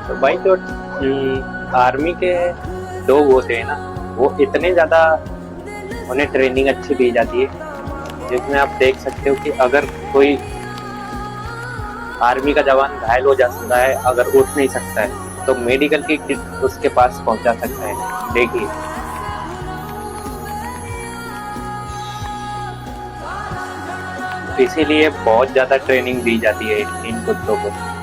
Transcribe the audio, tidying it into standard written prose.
तो भाई जो आर्मी के लोग होते हैं ना, वो इतने ज़्यादा उन्हें ट्रेनिंग अच्छी दी जाती है, जिसमें आप देख सकते हो कि अगर कोई आर्मी का जवान घायल हो जाता है, अगर उठ नहीं सकता है, तो मेडिकल की किट उसके पास पहुंचा सकता है। देखिए, इसीलिए बहुत ज़्यादा ट्रेनिंग दी जाती है इन कुत्तों को।